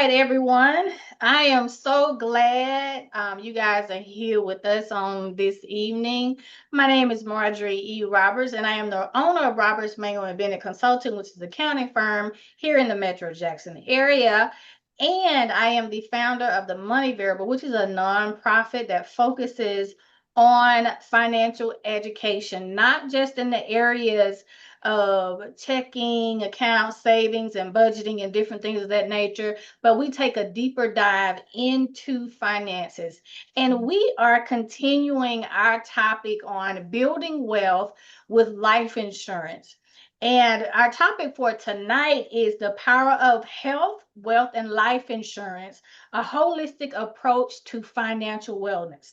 right, everyone. I am so glad you guys are here with us on this evening. My name is Marjorie E. Roberts, and I am the owner of Roberts Mango and Bennett Consulting, which is an accounting firm here in the Metro Jackson area. And I am the founder of the Money Variable, which is a nonprofit that focuses on financial education, not just in the areas of checking account savings and budgeting and different things of that nature, but we take a deeper dive into finances. And we are continuing our topic on building wealth with life insurance. And our topic for tonight is the power of health, wealth, and life insurance, a holistic approach to financial wellness.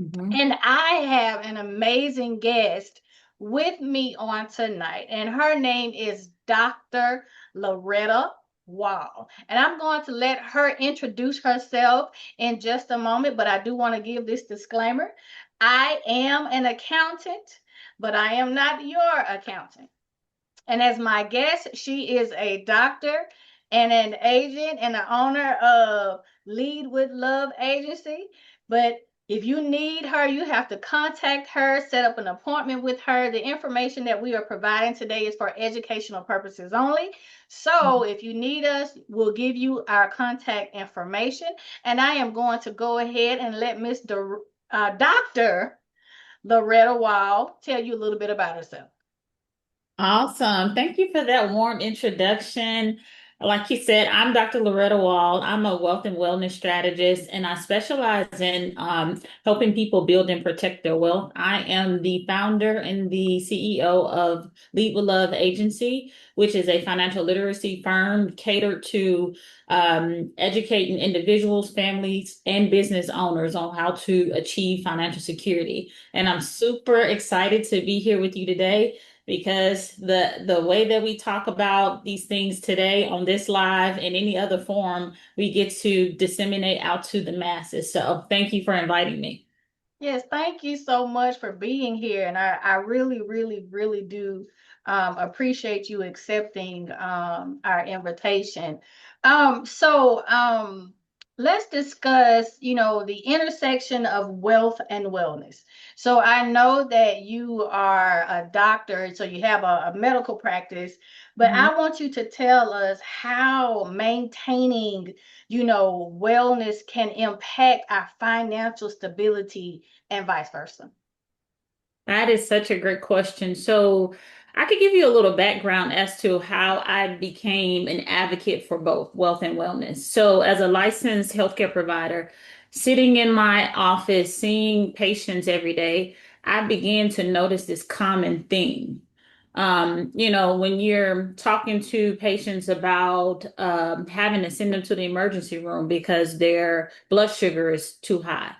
Mhm. And I have an amazing guest with me on tonight, and her name is Dr. Loretta Wall. And I'm going to let her introduce herself in just a moment, but I do want to give this disclaimer. I am an accountant, but I am not your accountant. And as my guest, she is a doctor and an agent and the owner of Lead with Love Agency. But if you need her, you have to contact her, set up an appointment with her. The information that we are providing today is for educational purposes only. So if you need us, we'll give you our contact information. And I am going to go ahead and let Dr. Loretta Wall tell you a little bit about herself. Awesome. Thank you for that warm introduction. Like you said, I'm Dr. Loretta Wall. I'm a wealth and wellness strategist, and I specialize in helping people build and protect their wealth. I am the founder and the CEO of Lead with Love Agency, which is a financial literacy firm catered to educating individuals, families, and business owners on how to achieve financial security. And I'm super excited to be here with you today because the way that we talk about these things today on this live and any other forum, we get to disseminate out to the masses. So thank you for inviting me. Yes, thank you so much for being here. And I really, really, really do appreciate you accepting our invitation. So let's discuss, the intersection of wealth and wellness. So I know that you are a doctor, so you have a medical practice, but Mhm. I want you to tell us how maintaining wellness can impact our financial stability and vice versa. That is such a great question. So, I could give you a little background as to how I became an advocate for both wealth and wellness. So, as a licensed healthcare provider, sitting in my office, seeing patients every day, I began to notice this common theme. When you're talking to patients about having to send them to the emergency room because their blood sugar is too high,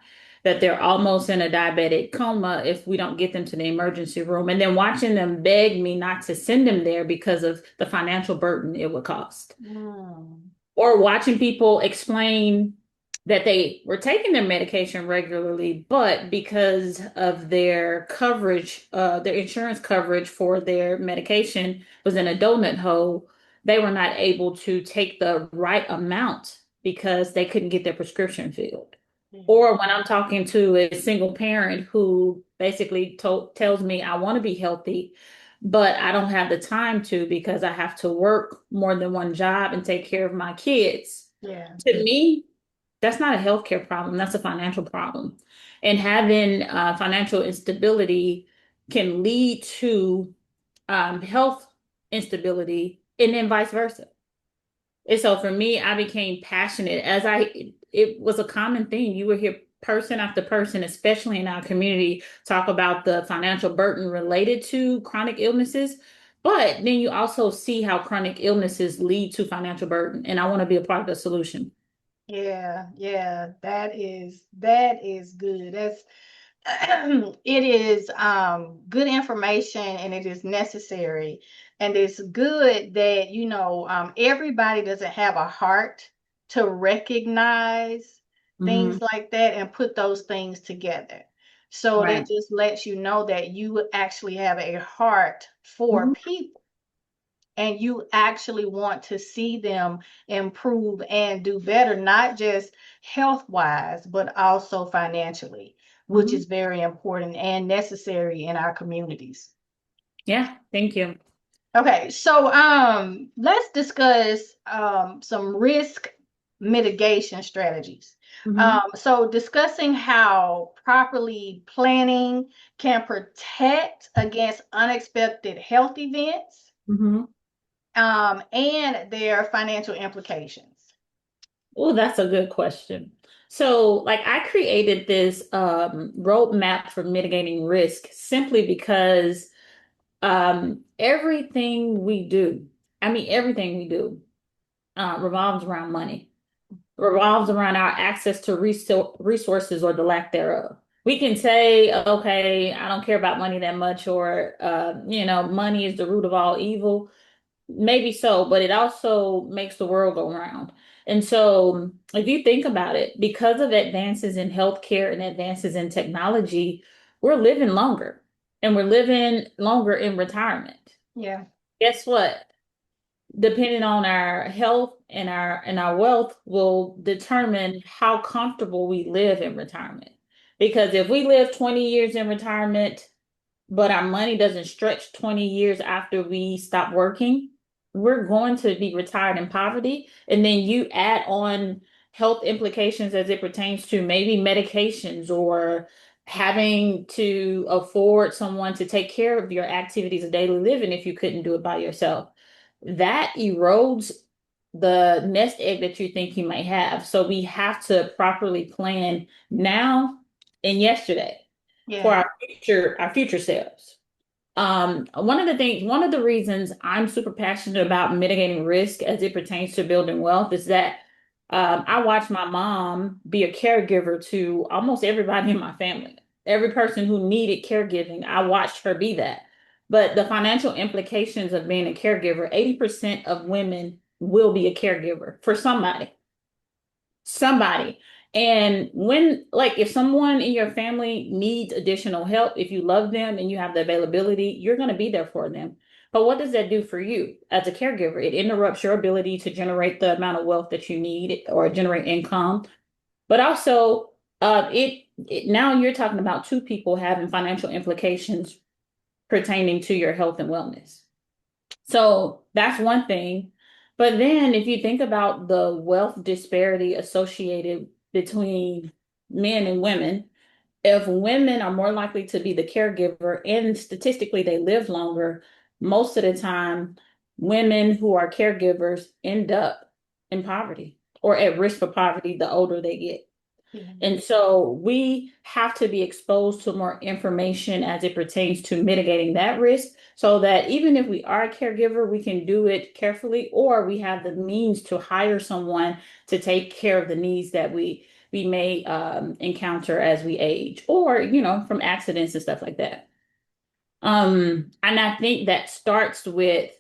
that they're almost in a diabetic coma if we don't get them to the emergency room, and then watching them beg me not to send them there because of the financial burden it would cost, Mm. or watching people explain that they were taking their medication regularly, but because of their coverage, their insurance coverage for their medication was in a donut hole, they were not able to take the right amount because they couldn't get their prescription filled. Yeah. Or when I'm talking to a single parent who basically tells me, I want to be healthy, but I don't have the time to because I have to work more than one job and take care of my kids. Yeah. To me, that's not a healthcare problem, that's a financial problem. And having financial instability can lead to health instability and then vice versa. And so for me, I became passionate it was a common thing. You would hear person after person, especially in our community, talk about the financial burden related to chronic illnesses. But then you also see how chronic illnesses lead to financial burden. And I want to be a part of the solution. Yeah, yeah, that is good. That's it is good information and it is necessary. And it's good that everybody doesn't have a heart to recognize Hmm. things like that and put those things together. So that Right. just lets you know that you actually have a heart for Mhm. people. and you actually want to see them improve and do better, not just health wise, but also financially, which Mhm. is very important and necessary in our communities. Yeah, thank you. Okay, so let's discuss some risk mitigation strategies. Hmm. So discussing how properly planning can protect against unexpected health events Hmm. and their financial implications. Oh, that's a good question. So, like, I created this roadmap for mitigating risk simply because everything we do, I mean, everything we do, revolves around money, revolves around our access to resources or the lack thereof. We can say, okay, I don't care about money that much, or, money is the root of all evil. Maybe so, but it also makes the world go round. And so, if you think about it, because of advances in healthcare and advances in technology, we're living longer and we're living longer in retirement. Yeah, Guess what? Depending on our health and our wealth will determine how comfortable we live in retirement. Because if we live 20 years in retirement, but our money doesn't stretch 20 years after we stop working, we're going to be retired in poverty. And then you add on health implications as it pertains to maybe medications or having to afford someone to take care of your activities of daily living if you couldn't do it by yourself. That erodes the nest egg that you think you might have. So we have to properly plan now and yesterday for yeah, our future selves. One of the reasons I'm super passionate about mitigating risk as it pertains to building wealth is that I watched my mom be a caregiver to almost everybody in my family. Every person who needed caregiving, I watched her be that. But the financial implications of being a caregiver, 80% of women will be a caregiver for somebody. And when, like, if someone in your family needs additional help, if you love them and you have the availability, you're going to be there for them. But what does that do for you as a caregiver? It interrupts your ability to generate the amount of wealth that you need or generate income. But also, now you're talking about two people having financial implications pertaining to your health and wellness. So that's one thing. But then if you think about the wealth disparity associated between men and women, if women are more likely to be the caregiver and statistically they live longer, most of the time, women who are caregivers end up in poverty or at risk for poverty the older they get. yeah, And so we have to be exposed to more information as it pertains to mitigating that risk so that even if we are a caregiver, we can do it carefully or we have the means to hire someone to take care of the needs that we may encounter as we age or, from accidents and stuff like that. And I think that starts with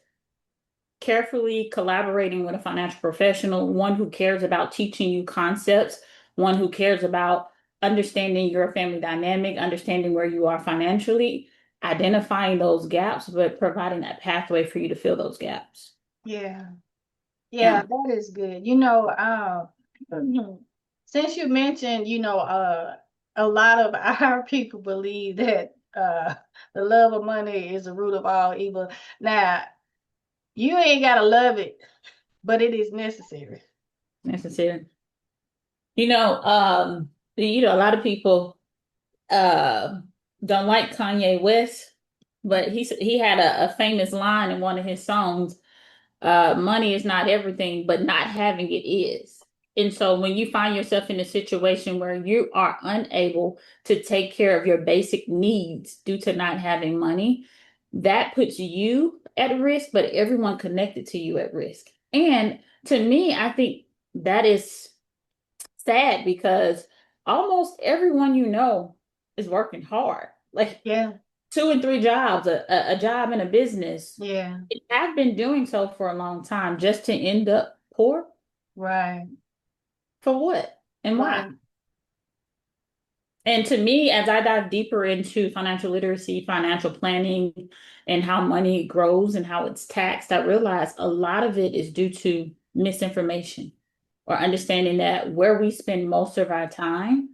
carefully collaborating with a financial professional, one who cares about teaching you concepts, one who cares about understanding your family dynamic, understanding where you are financially, identifying those gaps, but providing that pathway for you to fill those gaps. yeah. Yeah, Yeah, that is good. Since you mentioned, a lot of our people believe that the love of money is the root of all evil. Now, you ain't gotta love it, but it is necessary. necessary. You know, a lot of people uh don't like Kanye West, but he had a famous line in one of his songs. Money is not everything, but not having it is. And so when you find yourself in a situation where you are unable to take care of your basic needs due to not having money, that puts you at risk, but everyone connected to you at risk. And to me, I think that is sad because almost everyone is working hard. Like Yeah, two and three jobs, a job and a business. yeah, I've been doing so for a long time just to end up poor. right, For what and why? right. And to me, as I dive deeper into financial literacy, financial planning, and how money grows and how it's taxed, I realize a lot of it is due to misinformation or understanding that where we spend most of our time,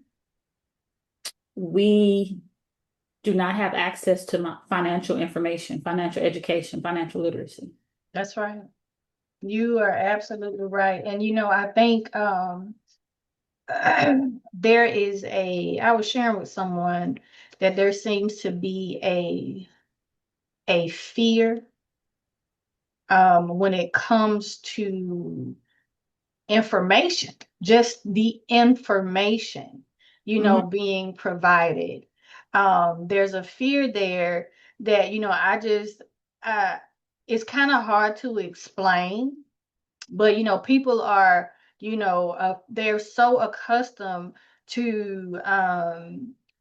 we do not have access to financial information, financial education, financial literacy. That's right. You are absolutely right. And I think there is I was sharing with someone that there seems to be a fear when it comes to information, just the information, Mhm. being provided. There's a fear there that, I just, uh, it's kind of hard to explain, but people are, they're so accustomed to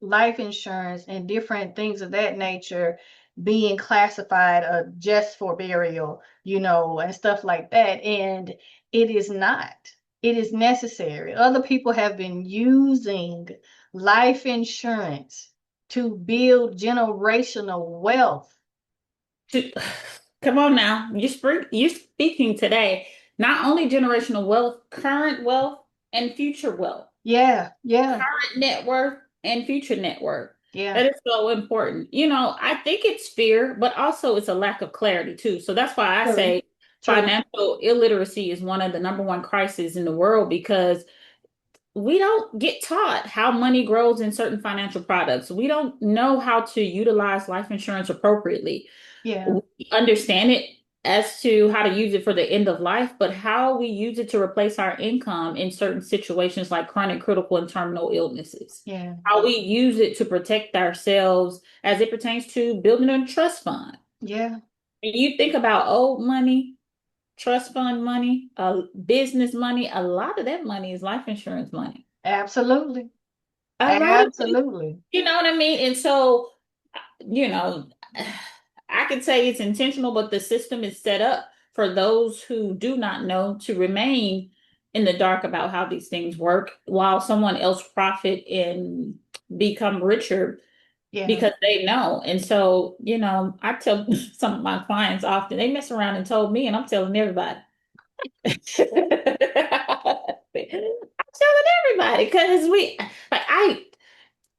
life insurance and different things of that nature being classified just for burial, and stuff like that. And it is not. It is necessary. Other people have been using life insurance to build generational wealth. To- Come on now. You're speaking today, not only generational wealth, current wealth, and future wealth. Yeah, yeah, Current net worth and future net worth. yeah. That is so important. I think it's fear, but also it's a lack of clarity too. So that's why I True, say true. financial illiteracy is one of the number one crises in the world because we don't get taught how money grows in certain financial products. We don't know how to utilize life insurance appropriately. Yeah, We understand it as to how to use it for the end of life, but how we use it to replace our income in certain situations like chronic, critical, and terminal illnesses. yeah, How we use it to protect ourselves as it pertains to building a trust fund. yeah. When you think about old money, trust fund money, business money, a lot of that money is life insurance money. Absolutely. A lot of it, Absolutely. you know what I mean? And so, you know, I could say it's intentional, but the system is set up for those who do not know to remain in the dark about how these things work while someone else profit and become richer Yeah. because they know. And so, I tell some of my clients often, they mess around and told me, and I'm telling everybody. I'm telling everybody because like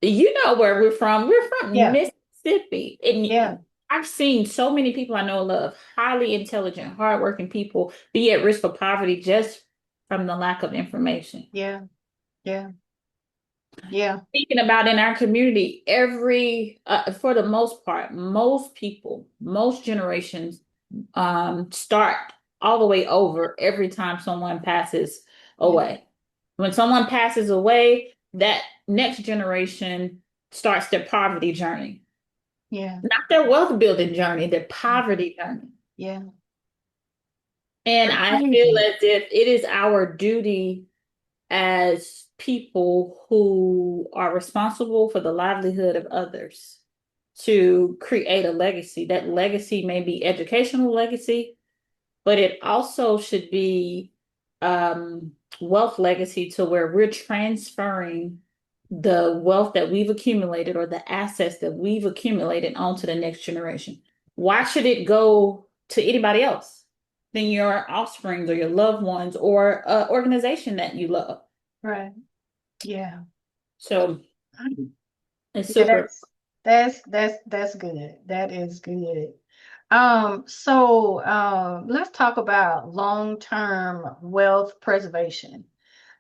you know where we're from. We're from Yeah. Mississippi. Yeah. And I've seen so many people I know and love, highly intelligent, hardworking people be at risk of poverty just from the lack of information. Yeah. Yeah. Yeah. Speaking about in our community, for the most part, most people, most generations start all the way over every time someone passes Yeah. away. When someone passes away, that next generation starts their poverty journey, Yeah. not their wealth building journey, their poverty journey. Yeah. And That's I feel crazy. as if it is our duty as people who are responsible for the livelihood of others to create a legacy. That legacy may be educational legacy, but it also should be wealth legacy to where we're transferring the wealth that we've accumulated or the assets that we've accumulated onto the next generation. Why should it go to anybody else than your offspring or your loved ones or an organization that you love? Right. Yeah. So it's Yeah, super. that's good. That is good. So let's talk about long-term wealth preservation.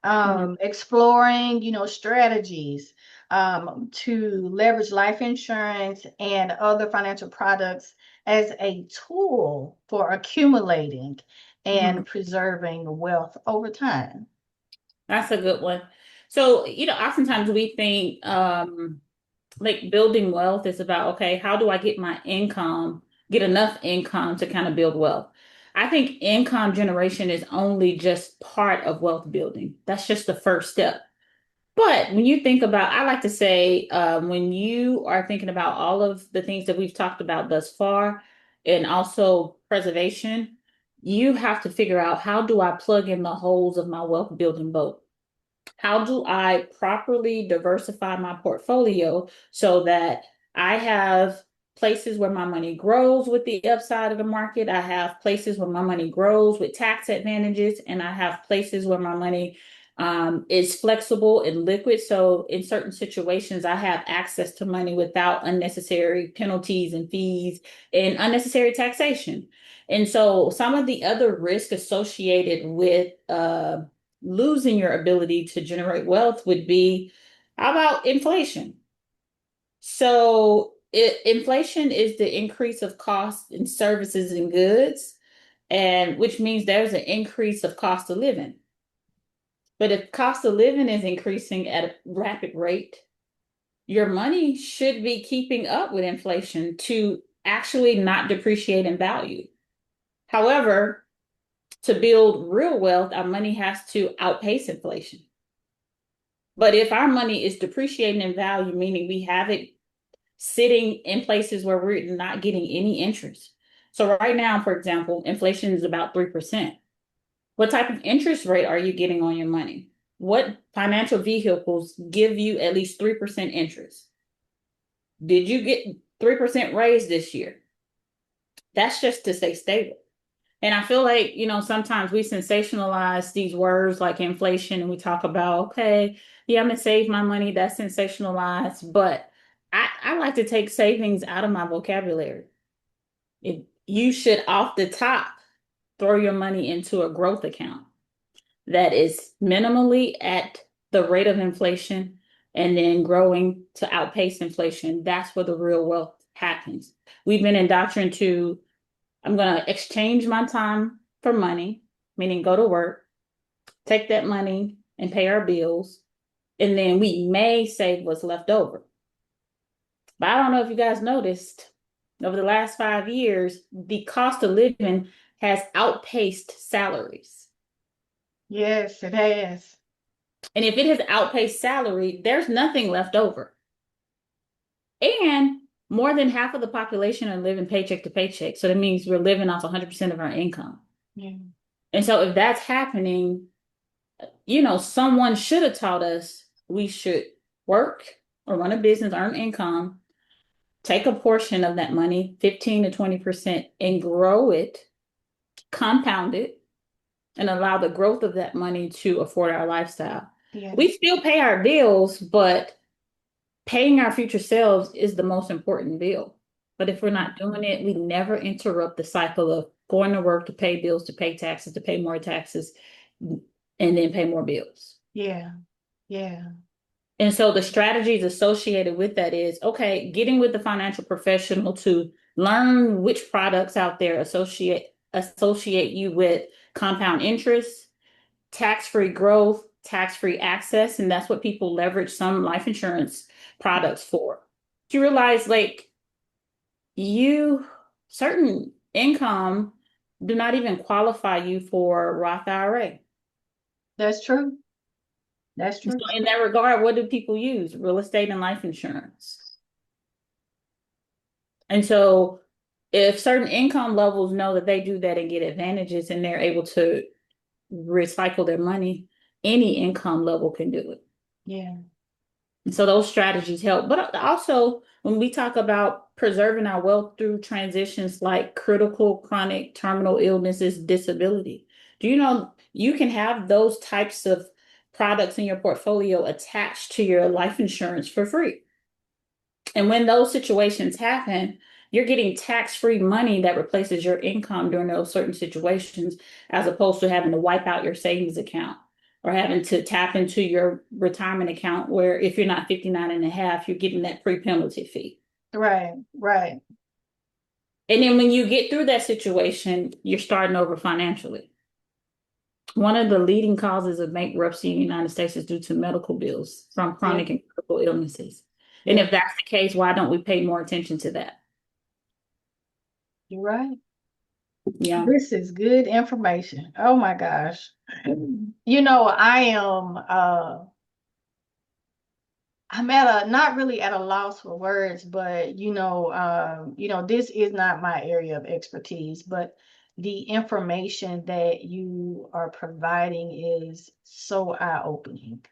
Mhm. Exploring, strategies to leverage life insurance and other financial products as a tool for accumulating Mhm. and preserving wealth over time. That's a good one. So, oftentimes we think like building wealth is about, okay, how do I get enough income to kind of build wealth? I think income generation is only just part of wealth building. That's just the first step. But when you think about, I like to say, when you are thinking about all of the things that we've talked about thus far, and also preservation, you have to figure out how do I plug in the holes of my wealth building boat? how do I properly diversify my portfolio so that I have places where my money grows with the upside of the market. I have places where my money grows with tax advantages, and I have places where my money is flexible and liquid. So in certain situations, I have access to money without unnecessary penalties and fees and unnecessary taxation. And so some of the other risks associated with losing your ability to generate wealth would be, how about inflation? So inflation is the increase of costs in services and goods, and which means there's an increase of cost of living. But if cost of living is increasing at a rapid rate, your money should be keeping up with inflation to actually not depreciate in value. However, to build real wealth, our money has to outpace inflation. But if our money is depreciating in value, meaning we have it sitting in places where we're not getting any interest. So right now, for example, inflation is about 3%. What type of interest rate are you getting on your money? What financial vehicles give you at least 3% interest? Did you get 3% raise this year? That's just to stay stable. And I feel like, sometimes we sensationalize these words like inflation and we talk about, okay, yeah, I'm gonna save my money. That's sensationalized. But I like to take savings out of my vocabulary. If you should off the top throw your money into a growth account that is minimally at the rate of inflation and then growing to outpace inflation. That's where the real wealth happens. We've been indoctrinated to, I'm going to exchange my time for money, meaning go to work, take that money and pay our bills, and then we may save what's left over. But I don't know if you guys noticed, over the last 5 years, the cost of living has outpaced salaries. Yes, it has. And if it has outpaced salary, there's nothing left over. And more than half of the population are living paycheck to paycheck. So that means we're living off 100% of our income. Yeah. And so if that's happening, someone should have taught us we should work or run a business, earn income, take a portion of that money, 15 to 20%, and grow it, compound it, and allow the growth of that money to afford our lifestyle. We Yes. still pay our bills, but paying our future selves is the most important bill. But if we're not doing it, we never interrupt the cycle of going to work to pay bills, to pay taxes, to pay more taxes, and then pay more bills. Yeah. Yeah. And so the strategies associated with that is, okay, getting with the financial professional to learn which products out there associate you with compound interest, tax-free growth, tax-free access, and that's what people leverage some life insurance products for. Do you realize like you certain income do not even qualify you for Roth IRA? That's true. That's So true. in that regard, what do people use? Real estate and life insurance. And so if certain income levels know that they do that and get advantages and they're able to recycle their money, any income level can do it. Yeah. And so those strategies help. But also, when we talk about preserving our wealth through transitions like critical, chronic, terminal illnesses, disability, do you know you can have those types of products in your portfolio attached to your life insurance for free? And when those situations happen, you're getting tax-free money that replaces your income during those certain situations, as opposed to having to wipe out your savings account or having to tap into your retirement account where if you're not 59 and a half, you're getting that pre-penalty fee. Right. Right. And then when you get through that situation, you're starting over financially. One of the leading causes of bankruptcy in the United States is due to medical bills from Yeah. chronic and critical illnesses. And Yeah. if that's the case, why don't we pay more attention to that? You're right. Yeah. This is good information. Oh my gosh. I am I'm at a not really at a loss for words, but this is not my area of expertise, but the information that you are providing is so eye-opening.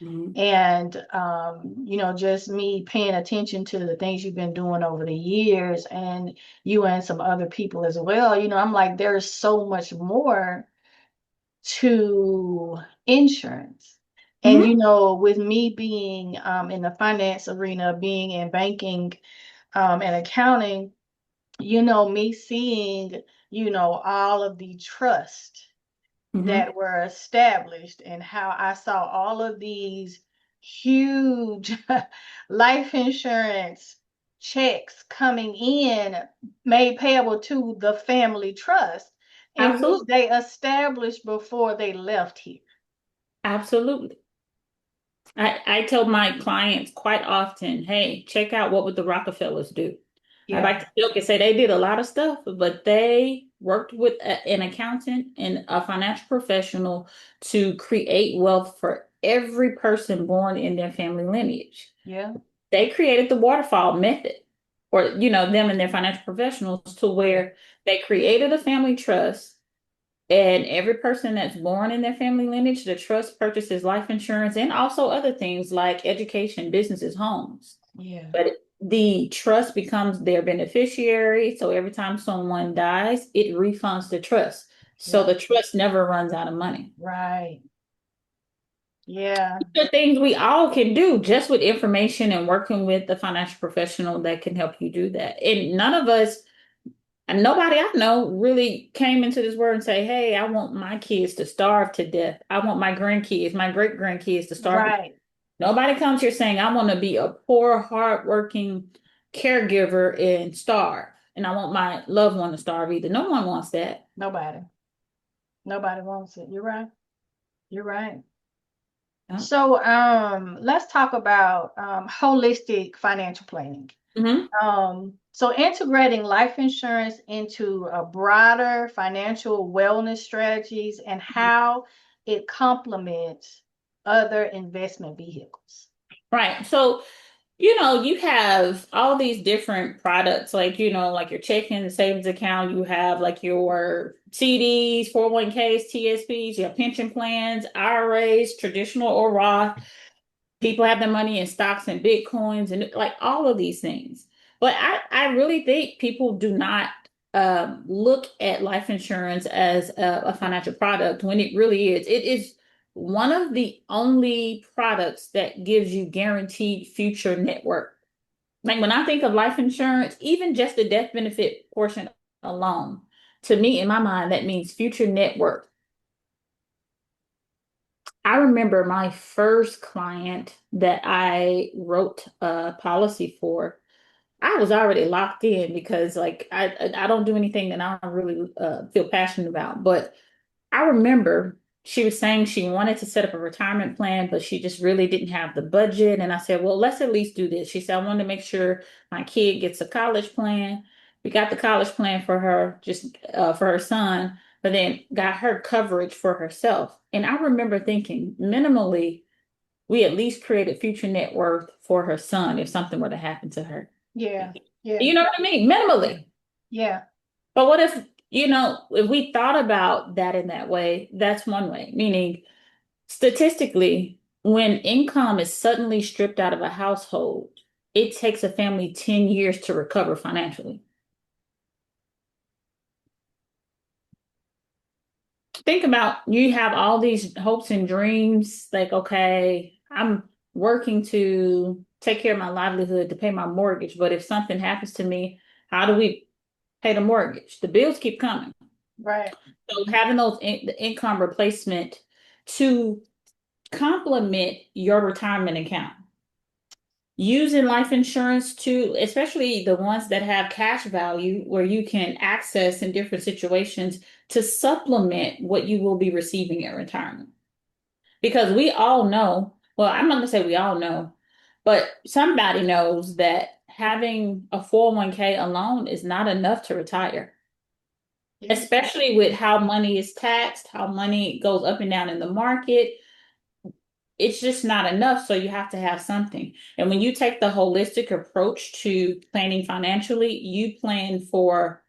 Mhm. And just me paying attention to the things you've been doing over the years, and you and some other people as well, I'm like, there's so much more to insurance. And Mhm. with me being in the finance arena, being in banking and accounting, me seeing, all of the trust Mhm. that were established, and how I saw all of these huge life insurance checks coming in, made payable to the family trust, in which Absolutely. they established before they left here. Absolutely. I tell my clients quite often, hey, check out what would the Rockefellers do. I Yeah, like to joke and say they did a lot of stuff, but they worked with an accountant and a financial professional to create wealth for every person born in their family lineage. yeah, They created the waterfall method, or them and their financial professionals, to yeah, where they created a family trust, and every person that's born in their family lineage, the trust purchases life insurance and also other things like education, businesses, homes. yeah, But the trust becomes their beneficiary. So every time someone dies, it refunds the trust. So yeah, the trust never runs out of money. right. Yeah, The things we all can do just with information and working with the financial professional that can help you do that. And none of us, and nobody I know really came into this world and say, hey, I want my kids to starve to death. I want my grandkids, my great grandkids to starve. right. Nobody comes here saying, I want to be a poor, hardworking caregiver and starve. And I want my loved one to starve either. No one wants that. Nobody. Nobody wants it. You're right. You're right. No. So, let's talk about holistic financial planning. Hmm. So integrating life insurance into a broader financial wellness strategies, and how it complements other investment vehicles. Right. So, you have all these different products, like, like your checking and savings account, you have like your CDs, 401ks, TSPs, you have pension plans, IRAs, traditional or Roth. People have their money in stocks and bitcoins and like all of these things. But I really think people do not look at life insurance as a financial product when it really is. It is one of the only products that gives you guaranteed future net worth. Like when I think of life insurance, even just the death benefit portion alone, to me, in my mind, that means future net worth. I remember my first client that I wrote a policy for. I was already locked in because, like, I don't do anything that I don't really feel passionate about. But I remember she was saying she wanted to set up a retirement plan, but she just really didn't have the budget. And I said, well, let's at least do this. She said, I wanted to make sure my kid gets a college plan. We got the college plan for her, just for her son, but then got her coverage for herself. And I remember thinking, minimally, we at least created future net worth for her son if something were to happen to her. Yeah, yeah, You know what I mean? yeah, Minimally. yeah, But what if we thought about that in that way, that's one way, meaning statistically, when income is suddenly stripped out of a household, it takes a family 10 years to recover financially. Think about, you have all these hopes and dreams, like, okay, I'm working to take care of my livelihood to pay my mortgage, but if something happens to me, how do we pay the mortgage? The bills keep coming. right. So having the income replacement to complement your retirement account. Using life insurance to, especially the ones that have cash value where you can access in different situations to supplement what you will be receiving in retirement. Because we all know, well, I'm not going to say we all know, but somebody knows that having a 401k alone is not enough to retire, Yeah, especially with how money is taxed, how money goes up and down in the market. It's just not enough. So you have to have something. And when you take the holistic approach to planning financially, you plan for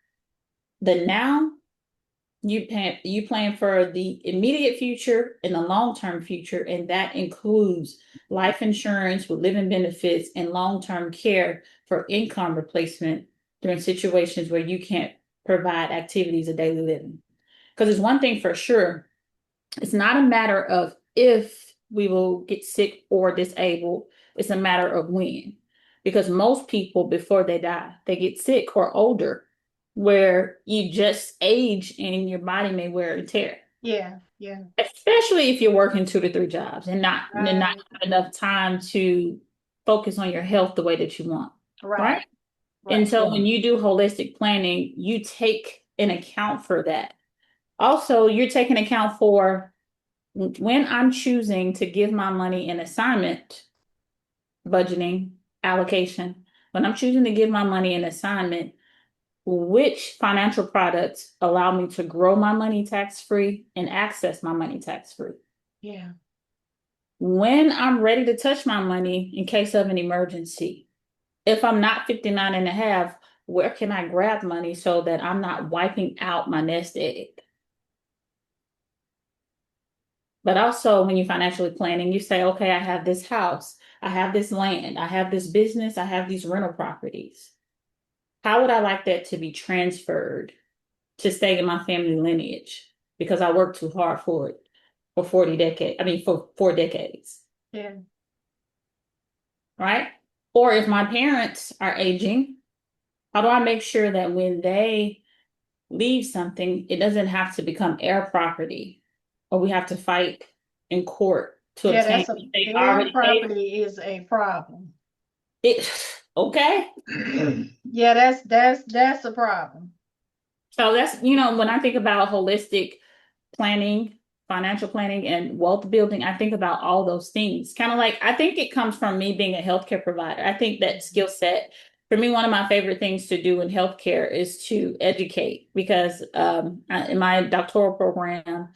the now, you plan for the immediate future and the long-term future, and that includes life insurance with living benefits and long-term care for income replacement during situations where you can't provide activities of daily living. Because it's one thing for sure, it's not a matter of if we will get sick or disabled, it's a matter of when. Because most people, before they die, they get sick or older, where you just age and your body may wear and tear. Yeah, yeah. Especially if you're working 2 to 3 jobs and not Right, have enough time to focus on your health the way that you want, right, right? And right. so when you do holistic planning, you take an account for that. Also, you're taking account for when I'm choosing to give my money in assignment, budgeting, allocation, when I'm choosing to give my money in assignment, which financial products allow me to grow my money tax free and access my money tax free? Yeah. When I'm ready to touch my money in case of an emergency, if I'm not 59 and a half, where can I grab money so that I'm not wiping out my nest egg? But also, when you're financially planning, you say, okay, I have this house, I have this land, I have this business, I have these rental properties. How would I like that to be transferred to stay in my family lineage? Because I worked too hard for it for 40 decades, I mean, for 4 decades, Yeah. right? Or if my parents are aging, how do I make sure that when they leave something, it doesn't have to become heir property or we have to fight in court to Yeah, obtain that's a what they their already paid property is a problem. it. Okay. Yeah, that's a problem. So that's, when I think about holistic planning, financial planning, and wealth building, I think about all those things. Kind of like, I think it comes from me being a healthcare provider. I think that skill set, for me, one of my favorite things to do in healthcare is to educate because in my doctoral program,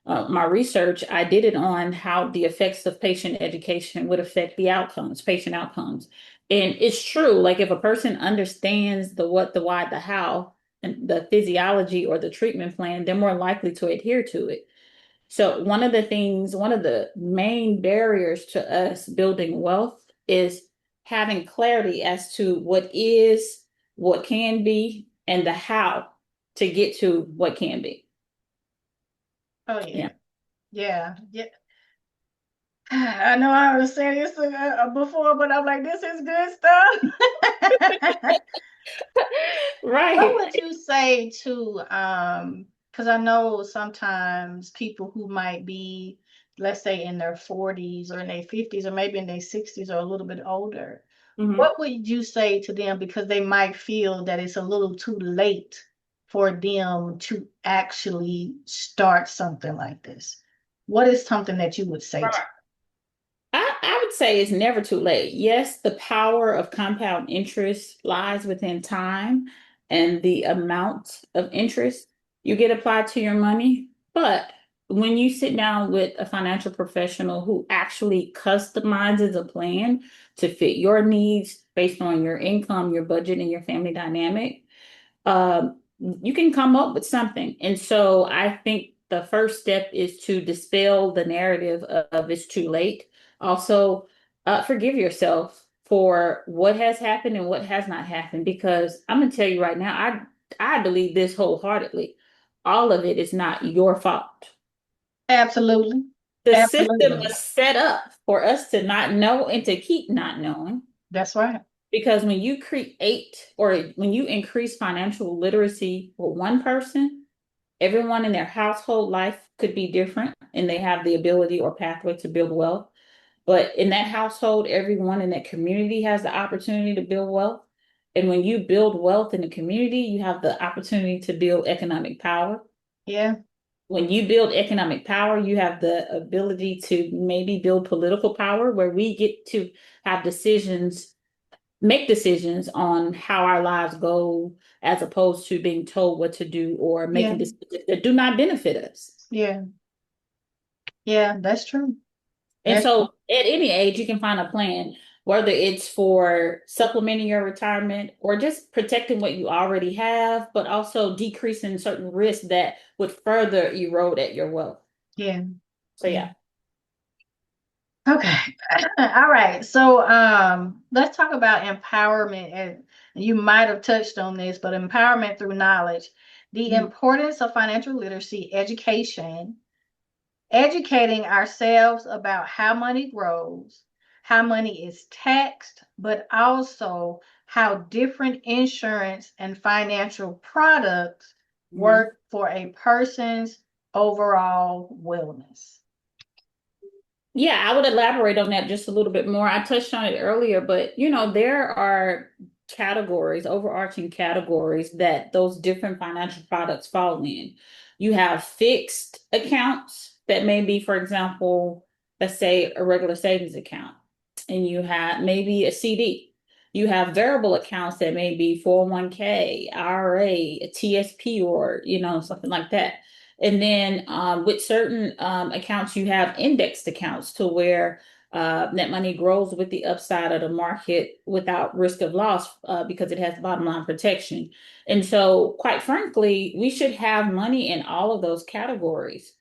my research, I did it on how the effects of patient education would affect the outcomes, patient outcomes. And it's true, like if a person understands the what, the why, the how, and the physiology or the treatment plan, they're more likely to adhere to it. So, one of the main barriers to us building wealth is having clarity as to what is, what can be, and the how to get to what can be. Oh Yeah. yeah. Yeah. Yeah. I know I was saying this before, but I'm like, this is good stuff. What Right. would you say to because I know sometimes people who might be, let's say in their 40s or in their 50s or maybe in their 60s or a little bit older, Mhm. what would you say to them because they might feel that it's a little too late for them to actually start something like this? What is something that you would say to? I would say it's never too late. Yes, the power of compound interest lies within time and the amount of interest you get applied to your money. But when you sit down with a financial professional who actually customizes a plan to fit your needs based on your income, your budget, and your family dynamic, you can come up with something. And so I think the first step is to dispel the narrative of it's too late. Also, forgive yourself for what has happened and what has not happened, because I'm going to tell you right now, I believe this wholeheartedly. All of it is not your fault. Absolutely. The system Absolutely. was set up for us to not know and to keep not knowing. That's right. Because when you create or when you increase financial literacy for one person, everyone in their household life could be different and they have the ability or pathway to build wealth. But in that household, everyone in that community has the opportunity to build wealth. And when you build wealth in the community, you have the opportunity to build economic power. Yeah. When you build economic power, you have the ability to maybe build political power where we get to have decisions, make decisions on how our lives go, as opposed to being told what to do or Yeah. making decisions that do not benefit us. Yeah. Yeah. That's true. And That's so at any age, you can find a plan. whether it's for supplementing your retirement or just protecting what you already have, but also decreasing certain risks that would further erode at your wealth. Yeah. So Yeah. yeah. Okay. All right. So let's talk about empowerment. And you might have touched on this, but empowerment through knowledge. The Mhm. importance of financial literacy education, educating ourselves about how money grows, how money is taxed, but also how different insurance and financial products Mhm. work for a person's overall wellness. Yeah, I would elaborate on that just a little bit more. I touched on it earlier, but there are categories, overarching categories that those different financial products fall in. You have fixed accounts that may be, for example, let's say a regular savings account, and you have maybe a CD. You have variable accounts that may be 401k, IRA, a TSP, or something like that. And then with certain accounts, you have indexed accounts to where net money grows with the upside of the market without risk of loss because it has bottom line protection. And so, quite frankly, we should have money in all of those categories.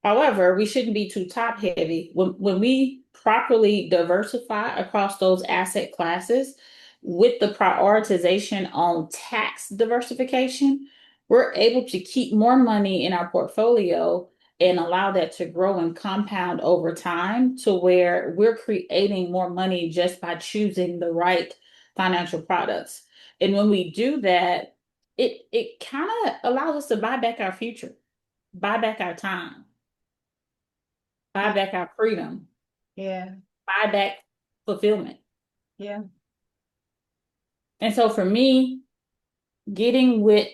However, we shouldn't be too top heavy. When we properly diversify across those asset classes with the prioritization on tax diversification, we're able to keep more money in our portfolio and allow that to grow and compound over time to where we're creating more money just by choosing the right financial products. And when we do that, it kind of allows us to buy back our future, buy back our time, buy Yeah. back our freedom, Yeah. buy back fulfillment. Yeah. And so for me, getting with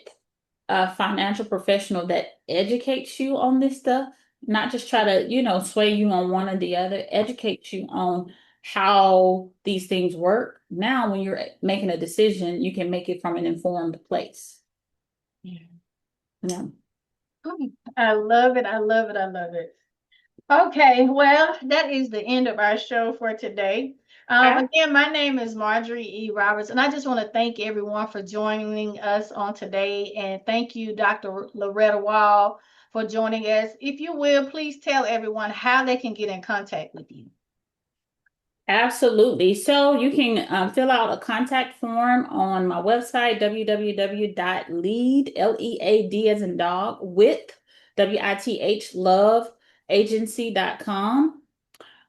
a financial professional that educates you on this stuff, not just try to, sway you on one or the other, educate you on how these things work. Now, when you're making a decision, you can make it from an informed place. Yeah. Yeah. I love it. I love it. I love it. Okay, well, that is the end of our show for today. Okay. Again, my name is Marjorie E. Roberts, and I just want to thank everyone for joining us on today. And thank you, Dr. Loretta Wall, for joining us. If you will, please tell everyone how they can get in contact with you. Absolutely. So you can fill out a contact form on my website, www.lead, Lead as in dog, with, WITH, love, agency.com.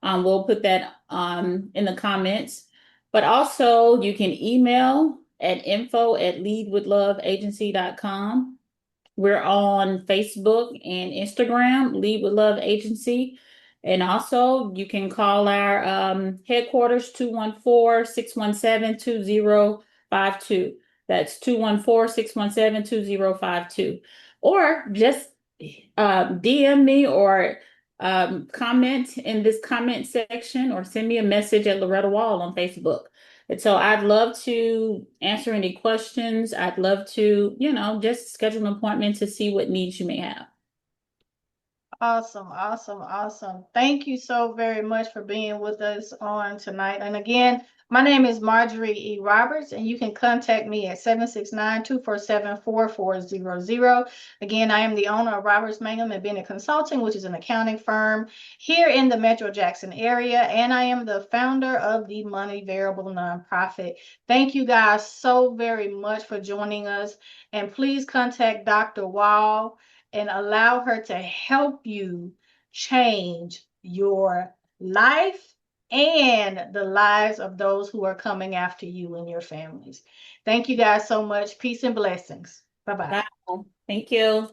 We'll put that in the comments. But also, you can email at info@leadwithloveagency.com. We're on Facebook and Instagram, Lead with Love Agency. And also, you can call our headquarters, 214-617-2052. That's 214-617-2052. Or just DM me or comment in this comment section or send me a message at Loretta Wall on Facebook. And so I'd love to answer any questions. I'd love to, just schedule an appointment to see what needs you may have. Awesome, awesome, awesome. Thank you so very much for being with us on tonight. And again, my name is Marjorie E. Roberts, and you can contact me at 769-247-4400. Again, I am the owner of Roberts Mangum and Bennett Consulting, which is an accounting firm here in the Metro Jackson area, and I am the founder of the Money Variable Nonprofit. Thank you guys so very much for joining us, and please contact Dr. Wall and allow her to help you change your life and the lives of those who are coming after you and your families. Thank you guys so much. Peace and blessings. Bye bye. Bye. Thank you.